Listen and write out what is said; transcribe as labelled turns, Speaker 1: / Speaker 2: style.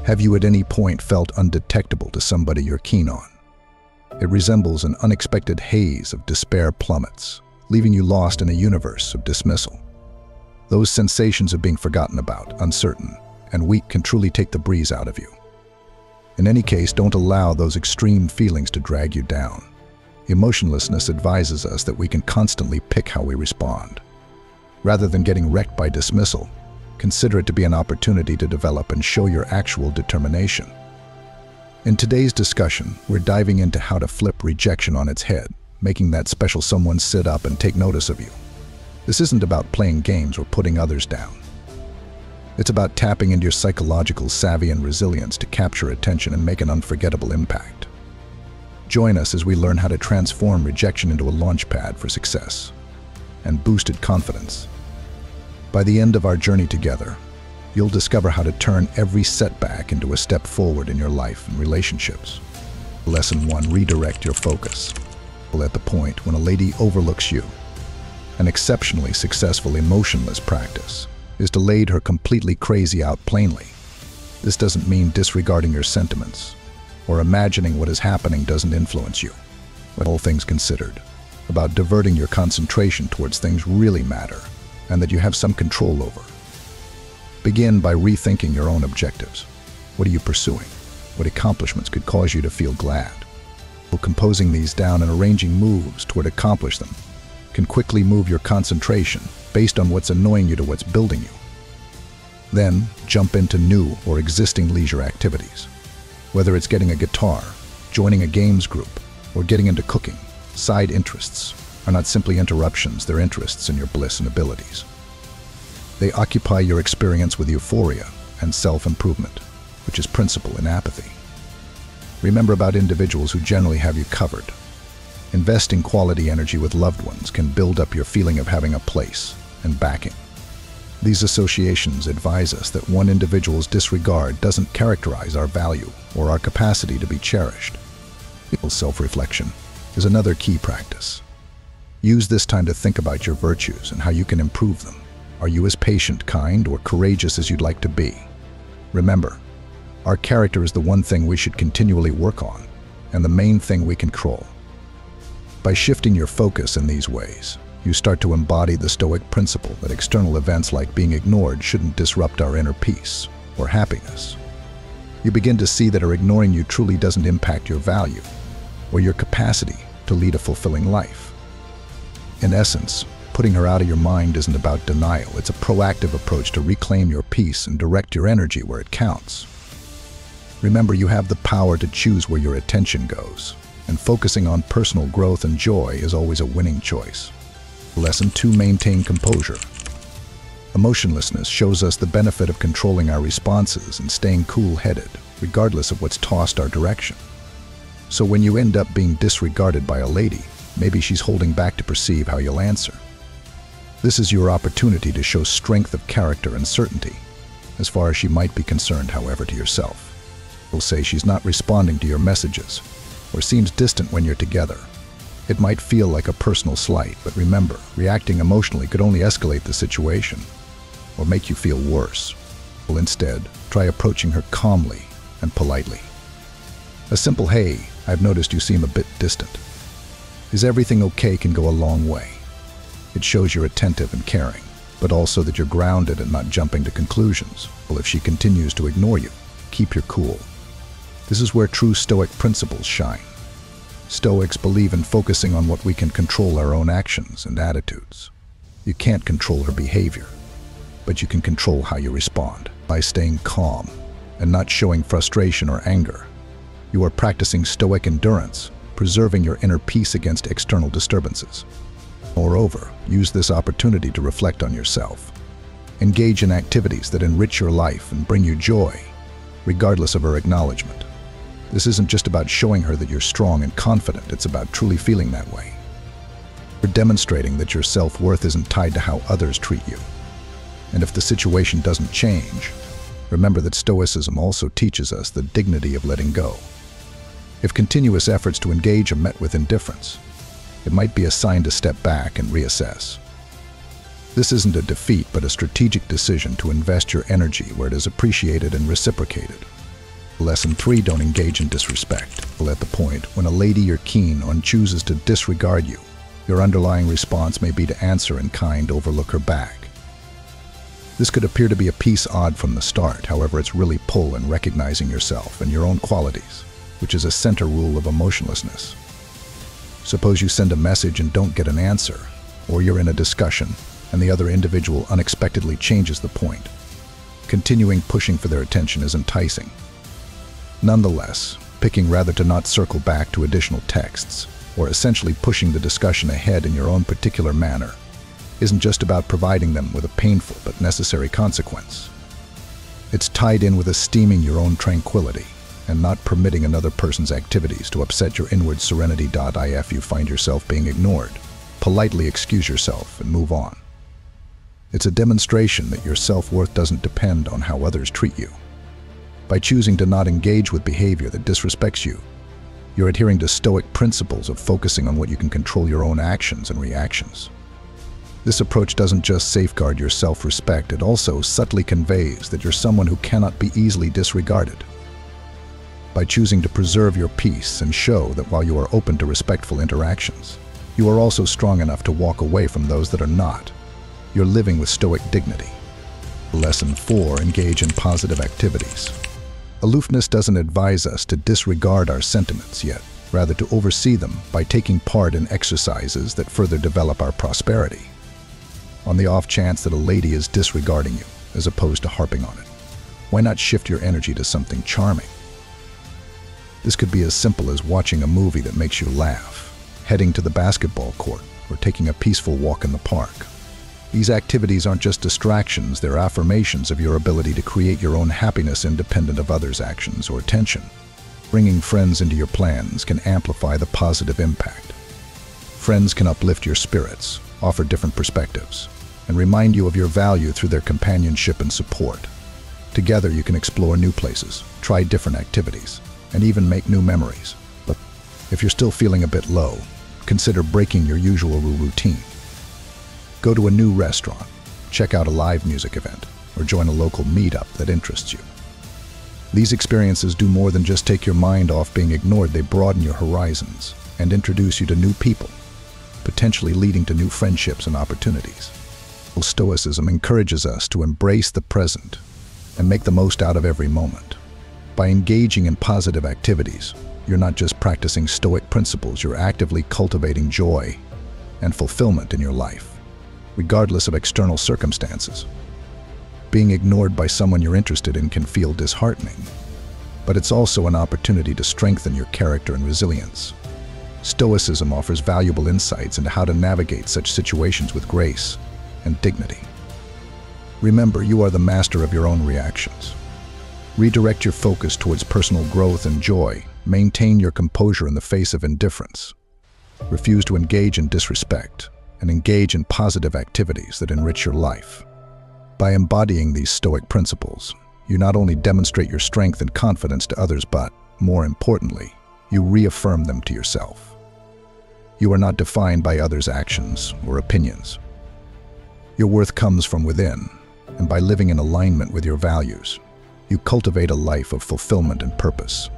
Speaker 1: Have you at any point felt undetectable to somebody you're keen on? It resembles an unexpected haze of despair plummets, leaving you lost in a universe of dismissal. Those sensations of being forgotten about, uncertain, and weak can truly take the breeze out of you. In any case, don't allow those extreme feelings to drag you down. Emotionlessness advises us that we can constantly pick how we respond. Rather than getting wrecked by dismissal, consider it to be an opportunity to develop and show your actual determination. In today's discussion, we're diving into how to flip rejection on its head, making that special someone sit up and take notice of you. This isn't about playing games or putting others down. It's about tapping into your psychological savvy and resilience to capture attention and make an unforgettable impact. Join us as we learn how to transform rejection into a launchpad for success and boosted confidence. By the end of our journey together, you'll discover how to turn every setback into a step forward in your life and relationships. Lesson 1. Redirect your focus. At the point when a lady overlooks you, an exceptionally successful emotionless practice is to lay her completely crazy out plainly. This doesn't mean disregarding your sentiments or imagining what is happening doesn't influence you. With all things considered, about diverting your concentration towards things really matter and that you have some control over. Begin by rethinking your own objectives. What are you pursuing? What accomplishments could cause you to feel glad? Composing these down and arranging moves toward accomplish them can quickly move your concentration based on what's annoying you to what's building you. Then, jump into new or existing leisure activities. Whether it's getting a guitar, joining a games group, or getting into cooking, side interests are not simply interruptions, they're interests in your bliss and abilities. They occupy your experience with euphoria and self-improvement, which is principle in apathy. Remember about individuals who generally have you covered. Investing quality energy with loved ones can build up your feeling of having a place and backing. These associations advise us that one individual's disregard doesn't characterize our value or our capacity to be cherished. Self-reflection is another key practice. Use this time to think about your virtues and how you can improve them. Are you as patient, kind, or courageous as you'd like to be? Remember, our character is the one thing we should continually work on, and the main thing we can control. By shifting your focus in these ways, you start to embody the Stoic principle that external events like being ignored shouldn't disrupt our inner peace or happiness. You begin to see that our ignoring you truly doesn't impact your value or your capacity to lead a fulfilling life. In essence, putting her out of your mind isn't about denial. It's a proactive approach to reclaim your peace and direct your energy where it counts. Remember, you have the power to choose where your attention goes, and focusing on personal growth and joy is always a winning choice. Lesson 2. Maintain composure. Emotionlessness shows us the benefit of controlling our responses and staying cool-headed, regardless of what's tossed our direction. So when you end up being disregarded by a lady, maybe she's holding back to perceive how you'll answer. This is your opportunity to show strength of character and certainty, as far as she might be concerned, however, to yourself. You'll say she's not responding to your messages, or seems distant when you're together. It might feel like a personal slight, but remember, reacting emotionally could only escalate the situation or make you feel worse. Well, instead, try approaching her calmly and politely. A simple "Hey, I've noticed you seem a bit distant. Is everything okay?" can go a long way. It shows you're attentive and caring, but also that you're grounded and not jumping to conclusions. Well, if she continues to ignore you, keep your cool. This is where true Stoic principles shine. Stoics believe in focusing on what we can control, our own actions and attitudes. You can't control her behavior, but you can control how you respond. By staying calm and not showing frustration or anger, you are practicing Stoic endurance, preserving your inner peace against external disturbances. Moreover, use this opportunity to reflect on yourself. Engage in activities that enrich your life and bring you joy, regardless of her acknowledgement. This isn't just about showing her that you're strong and confident, it's about truly feeling that way. You're demonstrating that your self-worth isn't tied to how others treat you. And if the situation doesn't change, remember that Stoicism also teaches us the dignity of letting go. If continuous efforts to engage are met with indifference, it might be a sign to step back and reassess. This isn't a defeat, but a strategic decision to invest your energy where it is appreciated and reciprocated. Lesson 3, don't engage in disrespect. At the point when a lady you're keen on chooses to disregard you, your underlying response may be to answer in kind, overlook her back. This could appear to be a piece odd from the start, however it's really pull in recognizing yourself and your own qualities, which is a center rule of emotionlessness. Suppose you send a message and don't get an answer, or you're in a discussion and the other individual unexpectedly changes the point. Continuing pushing for their attention is enticing. Nonetheless, picking rather to not circle back to additional texts, or essentially pushing the discussion ahead in your own particular manner, isn't just about providing them with a painful but necessary consequence. It's tied in with esteeming your own tranquility and not permitting another person's activities to upset your inward serenity. If you find yourself being ignored, politely excuse yourself and move on. It's a demonstration that your self-worth doesn't depend on how others treat you. By choosing to not engage with behavior that disrespects you, you're adhering to Stoic principles of focusing on what you can control, your own actions and reactions. This approach doesn't just safeguard your self-respect, it also subtly conveys that you're someone who cannot be easily disregarded. By choosing to preserve your peace and show that while you are open to respectful interactions, you are also strong enough to walk away from those that are not, you're living with Stoic dignity. Lesson 4, engage in positive activities. Aloofness doesn't advise us to disregard our sentiments, yet rather to oversee them by taking part in exercises that further develop our prosperity. On the off chance that a lady is disregarding you, as opposed to harping on it, why not shift your energy to something charming? This could be as simple as watching a movie that makes you laugh, heading to the basketball court, or taking a peaceful walk in the park. These activities aren't just distractions, they're affirmations of your ability to create your own happiness independent of others' actions or attention. Bringing friends into your plans can amplify the positive impact. Friends can uplift your spirits, offer different perspectives, and remind you of your value through their companionship and support. Together you can explore new places, try different activities, and even make new memories. But if you're still feeling a bit low, consider breaking your usual routine. Go to a new restaurant, check out a live music event, or join a local meetup that interests you. These experiences do more than just take your mind off being ignored, they broaden your horizons and introduce you to new people, potentially leading to new friendships and opportunities. Stoicism encourages us to embrace the present and make the most out of every moment. By engaging in positive activities, you're not just practicing Stoic principles, you're actively cultivating joy and fulfillment in your life, regardless of external circumstances. Being ignored by someone you're interested in can feel disheartening, but it's also an opportunity to strengthen your character and resilience. Stoicism offers valuable insights into how to navigate such situations with grace and dignity. Remember, you are the master of your own reactions. Redirect your focus towards personal growth and joy. Maintain your composure in the face of indifference. Refuse to engage in disrespect, and engage in positive activities that enrich your life. By embodying these Stoic principles, you not only demonstrate your strength and confidence to others, but, more importantly, you reaffirm them to yourself. You are not defined by others' actions or opinions. Your worth comes from within, and by living in alignment with your values, you cultivate a life of fulfillment and purpose.